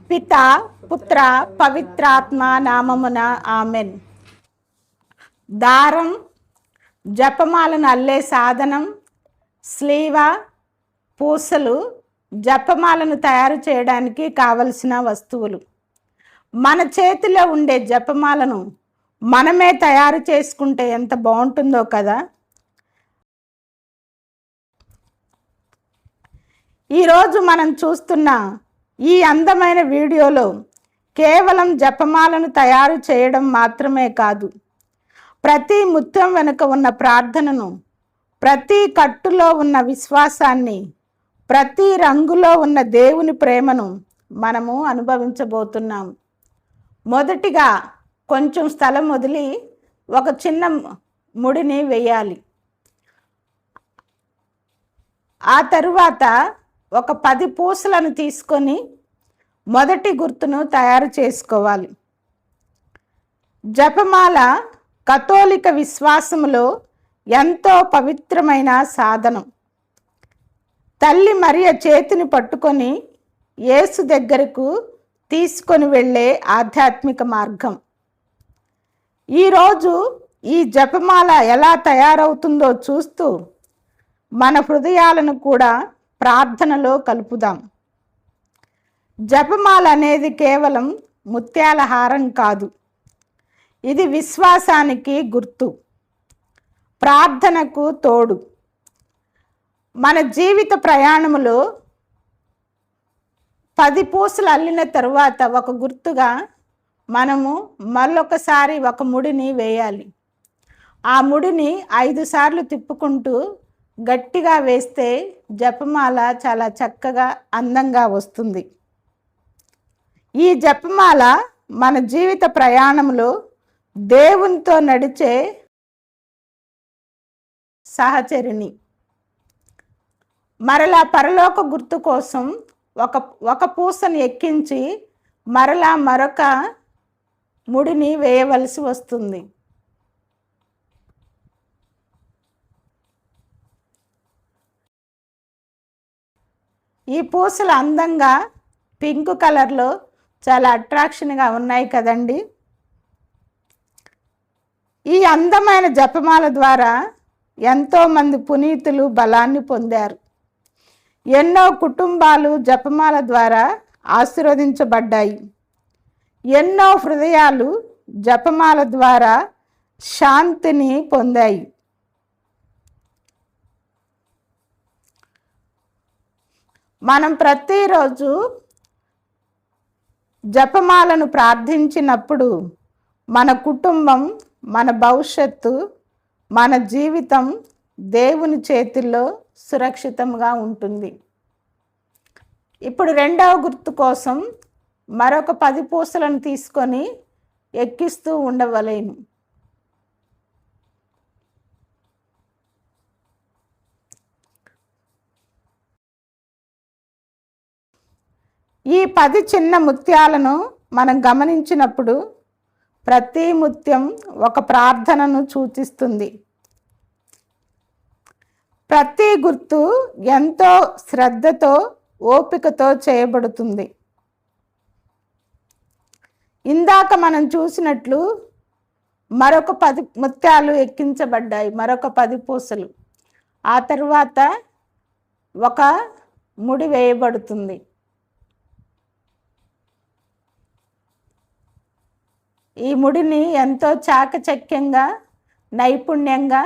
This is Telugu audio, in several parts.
పిత పుత్ర పవిత్రాత్మ నామమున ఆమెన్. దారం, జపమాలను అల్లే సాధనం, స్లీవ, పూసలు జపమాలను తయారు చేయడానికి కావలసిన వస్తువులు. మన చేతిలో ఉండే జపమాలను మనమే తయారు చేసుకుంటే ఎంత బాగుంటుందో కదా. ఈరోజు మనం చూస్తున్న ఈ అందమైన వీడియోలో కేవలం జపమాలను తయారు చేయడం మాత్రమే కాదు, ప్రతి ముత్యం వెనుక ఉన్న ప్రార్థనను, ప్రతి కట్టులో ఉన్న విశ్వాసాన్ని, ప్రతి రంగులో ఉన్న దేవుని ప్రేమను మనము అనుభవించబోతున్నాం. మొదటిగా కొంచెం స్థలం వదిలి ఒక చిన్న ముడిని వేయాలి. ఆ తరువాత ఒక 10 పూసలను తీసుకొని మొదటి గుర్తును తయారు చేసుకోవాలి. జపమాల కథోలిక విశ్వాసములో ఎంతో పవిత్రమైన సాధనం. తల్లి మరియ చేతిని పట్టుకొని యేసు దగ్గరకు తీసుకొని వెళ్ళే ఆధ్యాత్మిక మార్గం. ఈరోజు ఈ జపమాల ఎలా తయారవుతుందో చూస్తూ మన హృదయాలను కూడా ప్రార్థనలో కలుపుదాం. జపమాల అనేది కేవలం ముత్యాల హారం కాదు, ఇది విశ్వాసానికి గుర్తు, ప్రార్థనకు తోడు. మన జీవిత ప్రయాణములో 10 పూసలు అల్లిన తరువాత ఒక గుర్తుగా మనము మరొకసారి ఒక ముడిని వేయాలి. ఆ ముడిని 5 సార్లు తిప్పుకుంటూ గట్టిగా వేస్తే జపమాల చాలా చక్కగా అందంగా వస్తుంది. ఈ జపమాల మన జీవిత ప్రయాణంలో దేవునితో నడిచే సహచరిణి. మరలా పరలోక గుర్తు కోసం ఒక పూసను ఎక్కించి మరలా మరొక ముడిని వేయవలసి వస్తుంది. ఈ పూసలు అందంగా పింక్ కలర్లో చాలా అట్రాక్షన్గా ఉన్నాయి కదండి. ఈ అందమైన జపమాల ద్వారా ఎంతోమంది పునీతులు బలాన్ని పొందారు. ఎన్నో కుటుంబాలు జపమాల ద్వారా ఆశీర్వదించబడ్డాయి. ఎన్నో హృదయాలు జపమాల ద్వారా శాంతిని పొందాయి. మనం ప్రతిరోజు జపమాలను ప్రార్థించినప్పుడు మన కుటుంబం, మన భవిష్యత్తు, మన జీవితం దేవుని చేతుల్లో సురక్షితంగా ఉంటుంది. ఇప్పుడు రెండవ గుర్తు కోసం మరొక 10 పూసలను తీసుకొని ఎక్కిస్తూ ఉండవలేను. ఈ 10 చిన్న ముత్యాలను మనం గమనించినప్పుడు ప్రతి ముత్యం ఒక ప్రార్థనను సూచిస్తుంది. ప్రతి గుర్తు ఎంతో శ్రద్ధతో, ఓపికతో చేయబడుతుంది. ఇందాక మనం చూసినట్లు మరొక 10 ముత్యాలు ఎక్కించబడ్డాయి, మరొక 10 పూసలు. ఆ తరువాత ఒక ముడి వేయబడుతుంది. ఈ ముడిని ఎంతో చాకచక్యంగా, నైపుణ్యంగా,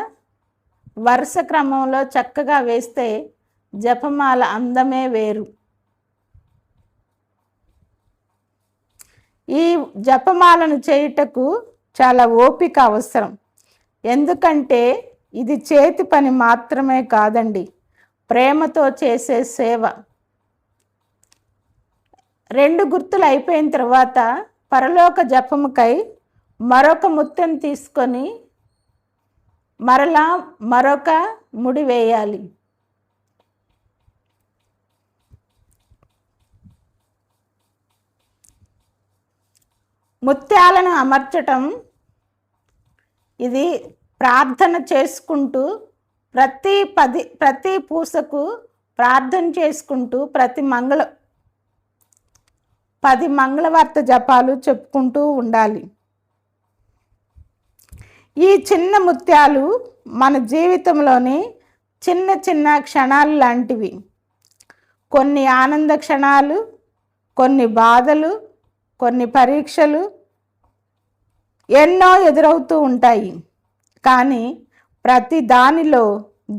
వరుస క్రమంలో చక్కగా వేస్తే జపమాల అందమే వేరు. ఈ జపమాలను చేయుటకు చాలా ఓపిక అవసరం. ఎందుకంటే ఇది చేతి పని మాత్రమే కాదండి, ప్రేమతో చేసే సేవ. 2 గుర్తులు అయిపోయిన తర్వాత పరలోక జపముకై మరొక ముత్యం తీసుకొని మరలా మరొక ముడి వేయాలి. ముత్యాలను అమర్చటం ఇది ప్రార్థన చేసుకుంటూ ప్రతి పూసకు ప్రార్థన చేసుకుంటూ 10 మంగళవార్త జపాలు చెప్పుకుంటూ ఉండాలి. ఈ చిన్న ముత్యాలు మన జీవితంలోని చిన్న చిన్న క్షణాలు లాంటివి. కొన్ని ఆనంద క్షణాలు, కొన్ని బాధలు, కొన్ని పరీక్షలు ఎన్నో ఎదురవుతూ ఉంటాయి. కానీ ప్రతి దానిలో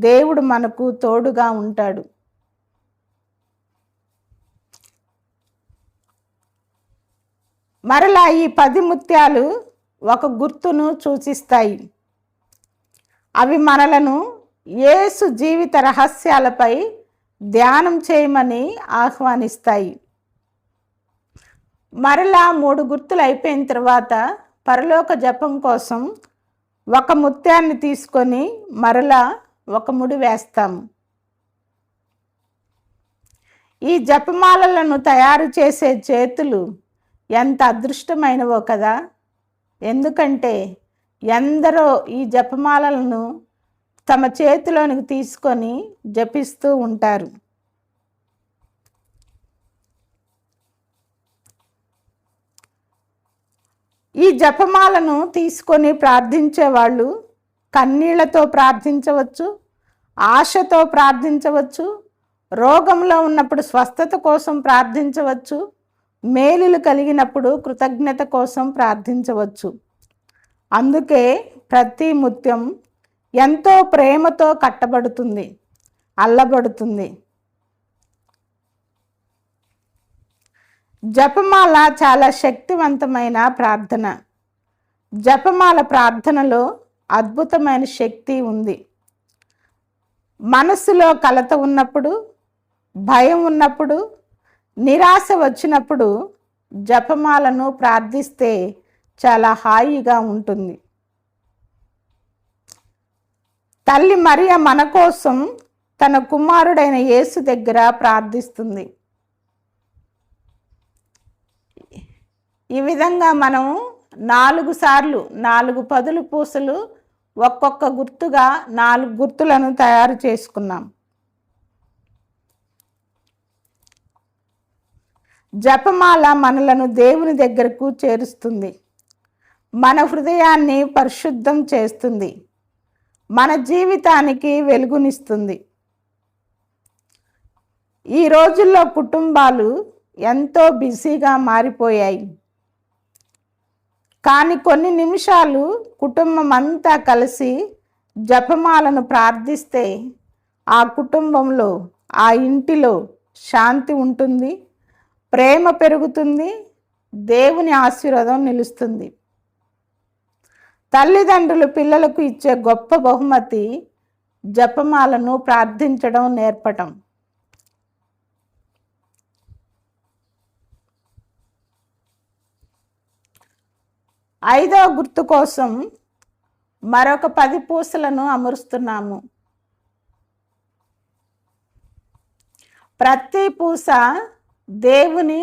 దేవుడు మనకు తోడుగా ఉంటాడు. మరలా ఈ 10 ముత్యాలు ఒక గుర్తును సూచిస్తాయి. అవి మనలను యేసు జీవిత రహస్యాలపై ధ్యానం చేయమని ఆహ్వానిస్తాయి. మరలా 3 గుర్తులు అయిపోయిన తర్వాత పరలోక జపం కోసం ఒక ముత్యాన్ని తీసుకొని మరలా ఒక ముడి వేస్తాము. ఈ జపమాలలను తయారు చేసే చేతులు ఎంత అదృష్టమైనవో కదా. ఎందుకంటే ఎందరో ఈ జపమాలలను తమ చేతిలోనికి తీసుకొని జపిస్తూ ఉంటారు. ఈ జపమాలను తీసుకొని ప్రార్థించే వాళ్ళు కన్నీళ్లతో ప్రార్థించవచ్చు, ఆశతో ప్రార్థించవచ్చు, రోగంలో ఉన్నప్పుడు స్వస్థత కోసం ప్రార్థించవచ్చు, మేలులు కలిగినప్పుడు కృతజ్ఞత కోసం ప్రార్థించవచ్చు. అందుకే ప్రతి ముత్యం ఎంతో ప్రేమతో కట్టబడుతుంది, అల్లబడుతుంది. జపమాల చాలా శక్తివంతమైన ప్రార్థన. జపమాల ప్రార్థనలో అద్భుతమైన శక్తి ఉంది. మనసులో కలత ఉన్నప్పుడు, భయం ఉన్నప్పుడు, నిరాశ వచ్చినప్పుడు జపమాలను ప్రార్థిస్తే చాలా హాయిగా ఉంటుంది. తల్లి మరియ మన కోసం తన కుమారుడైన యేసు దగ్గర ప్రార్థిస్తుంది. ఈ విధంగా మనం 4 సార్లు 4 పదులు పూసలు ఒక్కొక్క గుర్తుగా 4 గుర్తులను తయారు చేసుకున్నాం. జపమాల మనలను దేవుని దగ్గరకు చేరుస్తుంది, మన హృదయాన్ని పరిశుద్ధం చేస్తుంది, మన జీవితానికి వెలుగునిస్తుంది. ఈ రోజుల్లో కుటుంబాలు ఎంతో బిజీగా మారిపోయాయి. కానీ కొన్ని నిమిషాలు కుటుంబం అంతా కలిసి జపమాలను ప్రార్థిస్తే ఆ కుటుంబంలో, ఆ ఇంటిలో శాంతి ఉంటుంది, ప్రేమ పెరుగుతుంది, దేవుని ఆశీర్వాదం నిలుస్తుంది. తల్లిదండ్రులు పిల్లలకు ఇచ్చే గొప్ప బహుమతి జపమాలను ప్రార్థించడం నేర్పటం. ఐదవ గుర్తు కోసం మరొక 10 పూసలను అమరుస్తున్నాము. ప్రతి పూస దేవుని,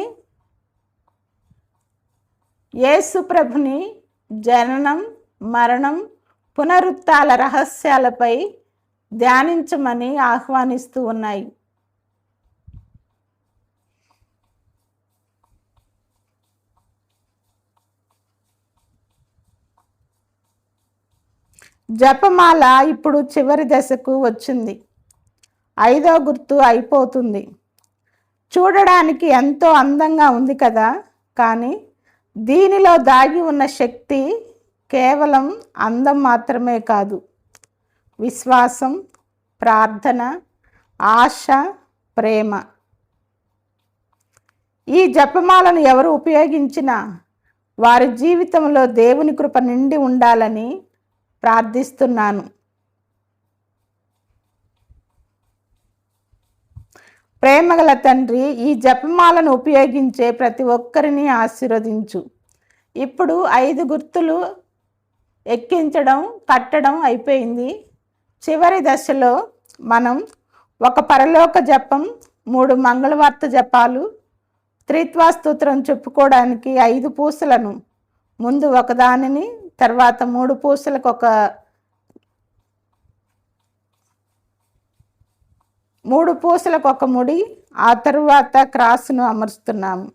యేసు ప్రభుని జననం, మరణం, పునరుత్థాన రహస్యాలపై ధ్యానించమని ఆహ్వానిస్తూ ఉన్నాయి. జపమాల ఇప్పుడు చివరి దశకు వచ్చింది. 5వ గుర్తు అయిపోతుంది. చూడడానికి ఎంతో అందంగా ఉంది కదా, కానీ దీనిలో దాగి ఉన్న శక్తి కేవలం అందం మాత్రమే కాదు. విశ్వాసం, ప్రార్థన, ఆశ, ప్రేమ. ఈ జపమాలను ఎవరు ఉపయోగించినా వారి జీవితంలో దేవుని కృప నిండి ఉండాలని ప్రార్థిస్తున్నాను. ప్రేమగల తండ్రి, ఈ జపమాలను ఉపయోగించే ప్రతి ఒక్కరిని ఆశీర్వదించు. ఇప్పుడు 5 గుర్తులు ఎక్కించడం, కట్టడం అయిపోయింది. చివరి దశలో మనం ఒక పరలోక జపం, 3 మంగళవార్త జపాలు, త్రిత్వ స్తోత్రం చెప్పుకోవడానికి 5 పూసలను, ముందు ఒకదానిని, తర్వాత 3 పూసలకు ఒక 3 పూసలకు ఒక ముడి, ఆ తరువాత క్రాస్ను అమరుస్తున్నాము.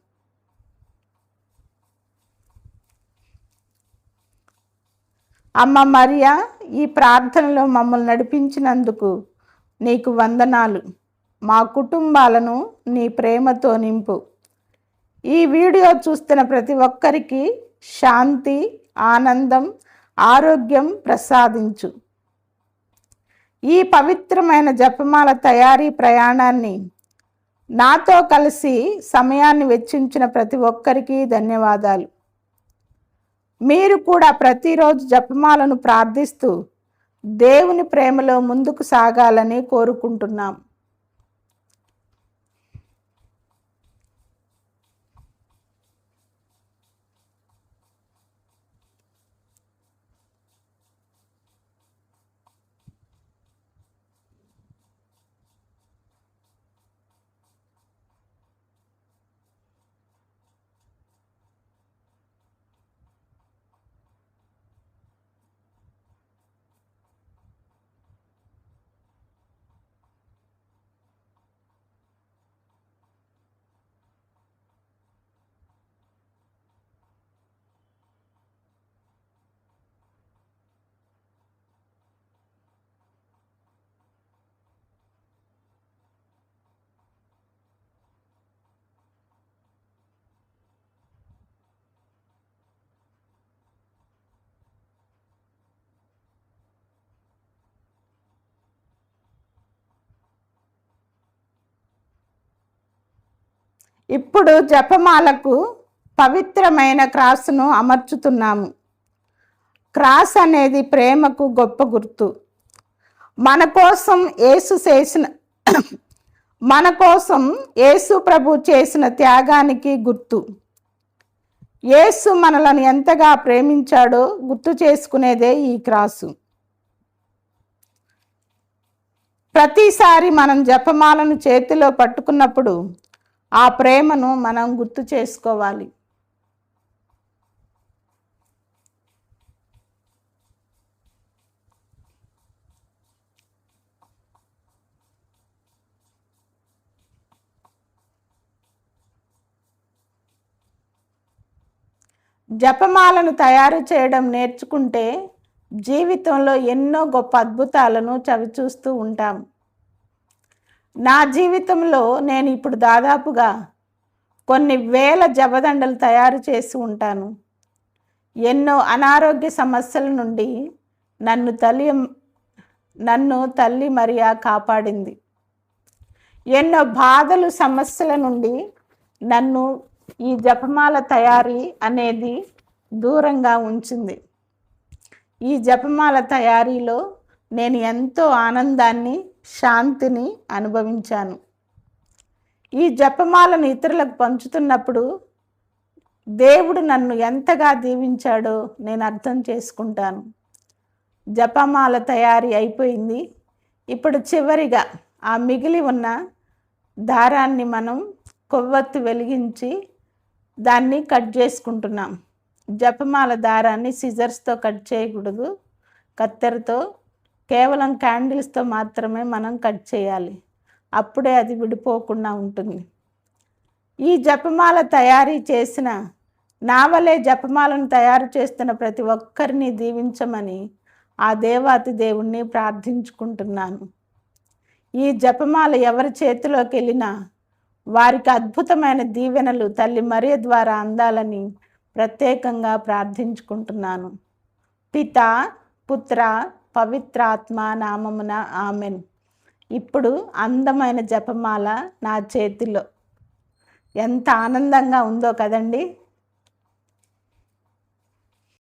అమ్మ మరియా, ఈ ప్రార్థనలో మమ్మల్ని నడిపించినందుకు నీకు వందనాలు. మా కుటుంబాలను నీ ప్రేమతో నింపు. ఈ వీడియో చూస్తున్న ప్రతి ఒక్కరికి శాంతి, ఆనందం, ఆరోగ్యం ప్రసాదించు. ఈ పవిత్రమైన జపమాల తయారీ ప్రయాణాన్ని నాతో కలిసి సమయాన్ని వెచ్చించిన ప్రతి ఒక్కరికి ధన్యవాదాలు. మీరు కూడా ప్రతిరోజు జపమాలను ప్రార్థిస్తూ దేవుని ప్రేమలో ముందుకు సాగాలని కోరుకుంటున్నాం. ఇప్పుడు జపమాలకు పవిత్రమైన క్రాస్ను అమర్చుతున్నాము. క్రాస్ అనేది ప్రేమకు గొప్ప గుర్తు. మన కోసం యేసు ప్రభు చేసిన త్యాగానికి గుర్తు. యేసు మనలను ఎంతగా ప్రేమించాడో గుర్తు చేసుకునేదే ఈ క్రాసు. ప్రతిసారి మనం జపమాలను చేతిలో పట్టుకున్నప్పుడు ఆ ప్రేమను మనం గుర్తు చేసుకోవాలి. జపమాలను తయారు చేయడం నేర్చుకుంటే జీవితంలో ఎన్నో గొప్ప అద్భుతాలను చవిచూస్తూ ఉంటాం. నా జీవితంలో నేను ఇప్పుడు దాదాపుగా కొన్ని వేల జపదండలు తయారు చేసి ఉంటాను. ఎన్నో అనారోగ్య సమస్యల నుండి నన్ను తల్లి మరియా కాపాడింది. ఎన్నో బాధలు, సమస్యల నుండి నన్ను ఈ జపమాల తయారీ అనేది దూరంగా ఉంచింది. ఈ జపమాల తయారీలో నేను ఎంతో ఆనందాన్ని, శాంతిని అనుభవించాను. ఈ జపమాలను ఇతరులకు పంచుతున్నప్పుడు దేవుడు నన్ను ఎంతగా దీవించాడో నేను అర్థం చేసుకుంటాను. జపమాల తయారీ అయిపోయింది. ఇప్పుడు చివరిగా ఆ మిగిలి ఉన్న దారాన్ని మనం కొవ్వొత్తి వెలిగించి దాన్ని కట్ చేసుకుంటున్నాం. జపమాల దారాన్ని సిజర్స్తో కట్ చేయకూడదు, కత్తెరతో, కేవలం క్యాండిల్స్తో మాత్రమే మనం కట్ చేయాలి. అప్పుడే అది విడిపోకుండా ఉంటుంది. ఈ జపమాల తయారీ చేసిన నా వలే జపమాలను తయారు చేస్తున్న ప్రతి ఒక్కరిని దీవించమని ఆ దేవాతి దేవుణ్ణి ప్రార్థించుకుంటున్నాను. ఈ జపమాల ఎవరి చేతిలోకి వెళ్ళినా వారికి అద్భుతమైన దీవెనలు తల్లి మరియ ద్వారా అందాలని ప్రత్యేకంగా ప్రార్థించుకుంటున్నాను. పితా, పుత్ర, పవిత్రాత్మ నామమున ఆమెన్. ఇప్పుడు అందమైన జపమాల నా చేతిలో. ఎంత ఆనందంగా ఉందో కదండి.